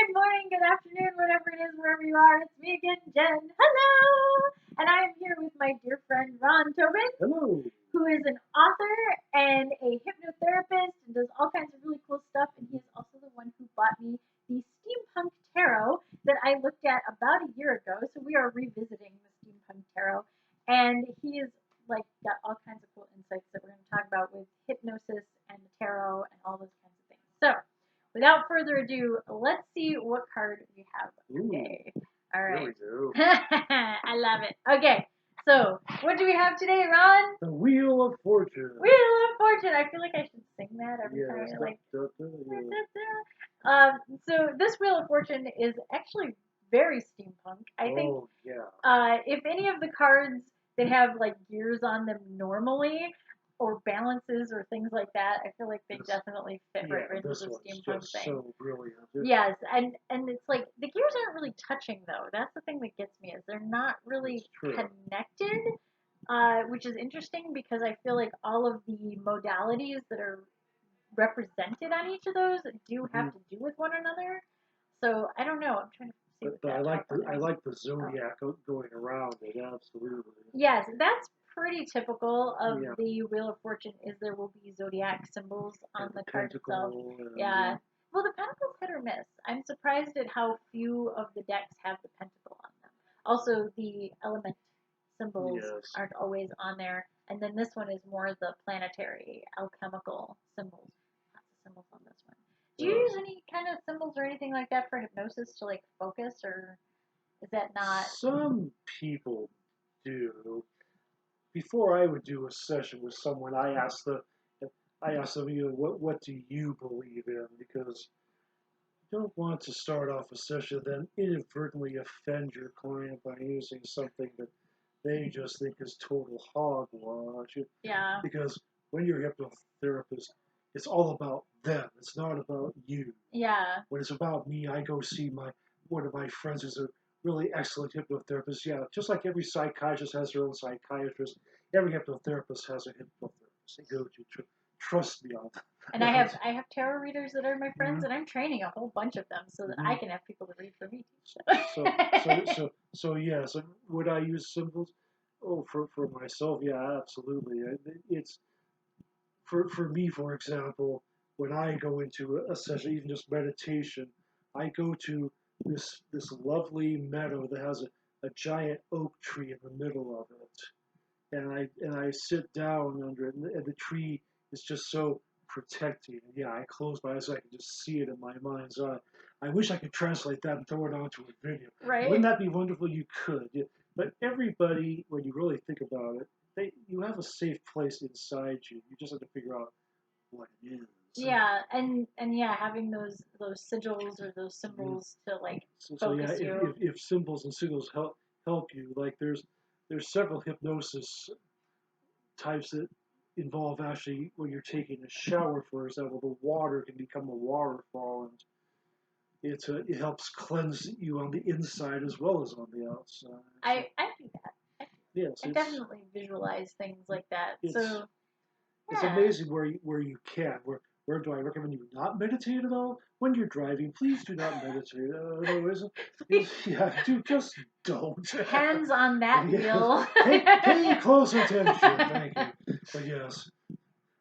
good morning, good afternoon, whatever it is, wherever you are. It's me again, Jen. Hello! And I am here with my dear friend Ron Tobin. Hello. Who is an author and a hypnotherapist and does all kinds of really cool stuff. And he is also the one who bought me the Steampunk Tarot that I looked at about a year ago. So we are revisiting the Steampunk Tarot. And he is like got all kinds of cool insights that we're going to talk about with hypnosis and the tarot and all those kinds of things. So without further ado, let's see what card we have today. All right. There we go. I love it. Okay. So, what do we have today, Ron? The Wheel of Fortune. Wheel of Fortune. I feel like I should sing that every time. Like, so this Wheel of Fortune is actually very steampunk. I think. Oh, yeah. If any of the cards that have like gears on them normally, or balances or things like that, I feel like they definitely fit right into the steampunk thing. So brilliant. Yes, and it's like the gears aren't really touching though. That's the thing that gets me is they're not really connected, which is interesting because I feel like all of the modalities that are represented on each of those do have to do with one another. So I don't know. I'm trying to see. But I like the zodiac going around it. Absolutely. Yes, that's pretty typical of the Wheel of Fortune. Is there will be zodiac symbols on the card itself. Yeah. Well, the pentacle's hit or miss. I'm surprised at how few of the decks have the pentacle on them. Also, the element symbols aren't always on there. And then this one is more the planetary, alchemical symbols. Lots of symbols on this one. Do you use any kind of symbols or anything like that for hypnosis to like focus, or is that not? Some people do. Before I would do a session with someone, I ask them, what do you believe in? Because you don't want to start off a session then inadvertently offend your client by using something that they just think is total hogwash. Yeah. Because when you're a hypnotherapist, it's all about them. It's not about you. Yeah. When it's about me, I go see one of my friends who's a really excellent hypnotherapist. Yeah, just like every psychiatrist has their own psychiatrist, every hypnotherapist has a hypnotherapist they go to. Trust me on that. And I have tarot readers that are my friends, and I'm training a whole bunch of them so that I can have people to read for me. So would I use symbols? Oh, for myself, yeah, absolutely. It's for me, for example, when I go into a session, even just meditation, I go to this lovely meadow that has a giant oak tree in the middle of it, and I sit down under it, and the tree is just so protecting. And yeah, I close my eyes so I can just see it in my mind's eye. I wish I could translate that and throw it onto a video. Right. Wouldn't that be wonderful? You could. Yeah. But everybody, when you really think about it, you have a safe place inside you. You just have to figure out what it is. Yeah, and having those sigils or those symbols to like focus you. If symbols and sigils help you, like there's several hypnosis types that involve actually when you're taking a shower, for example, the water can become a waterfall, and it helps cleanse you on the inside as well as on the outside. I do that. Yes, I definitely visualize things like that. So it's amazing where you can. Where do I recommend you not meditate at all? When you're driving, please do not meditate. Just don't. Hands on that wheel. Pay close attention. Thank you. But yes,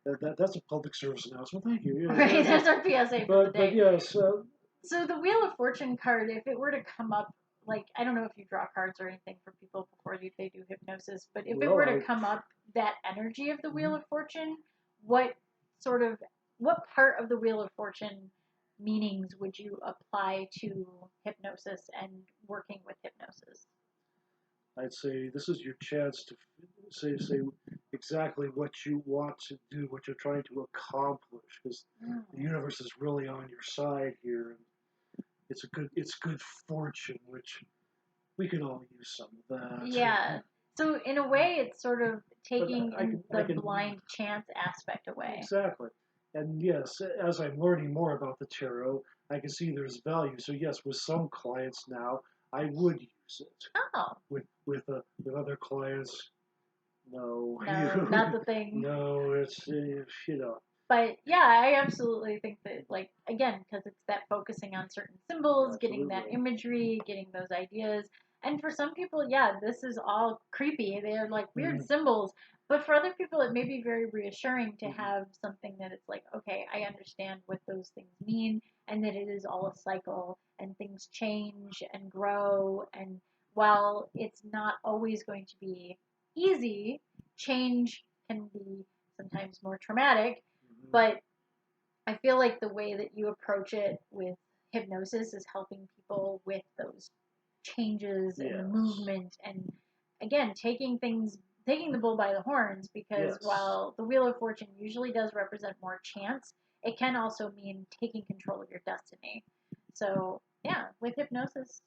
that's a public service announcement. Thank you. Yeah, right, that's our PSA for the day. But yes. So the Wheel of Fortune card, if it were to come up, like, I don't know if you draw cards or anything for people before they do hypnosis, but if it were to come up, that energy of the Wheel of Fortune, what part of the Wheel of Fortune meanings would you apply to hypnosis and working with hypnosis? I'd say this is your chance to say exactly what you want to do, what you're trying to accomplish, because the universe is really on your side here. And it's good fortune, which we can all use some of that. Yeah. So in a way, it's sort of taking the blind chance aspect away. Exactly. And yes, as I'm learning more about the tarot, I can see there's value. So yes, with some clients now, I would use it. Oh. With other clients, no. No, not the thing. No, it's But yeah, I absolutely think that, like, again, because it's that focusing on certain symbols, getting that imagery, getting those ideas. And for some people, yeah, this is all creepy. They're like weird symbols. But for other people, it may be very reassuring to have something that it's like, okay, I understand what those things mean, and that it is all a cycle, and things change and grow. And while it's not always going to be easy, change can be sometimes more traumatic. But I feel like the way that you approach it with hypnosis is helping people with those changes and the movement, and again, taking the bull by the horns, because while the Wheel of Fortune usually does represent more chance, it can also mean taking control of your destiny. So yeah, with hypnosis,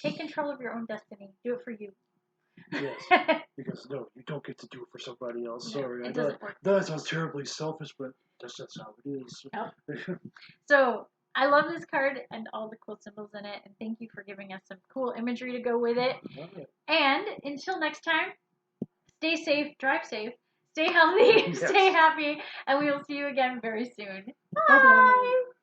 take control of your own destiny. Do it for you. Yes, because no, you don't get to do it for somebody else. No, sorry, it doesn't work. That sounds terribly selfish, but that's how it is. Yep. So I love this card and all the cool symbols in it, and thank you for giving us some cool imagery to go with it. And until next time, stay safe, drive safe, stay healthy, stay happy, and we will see you again very soon. Bye. Bye-bye.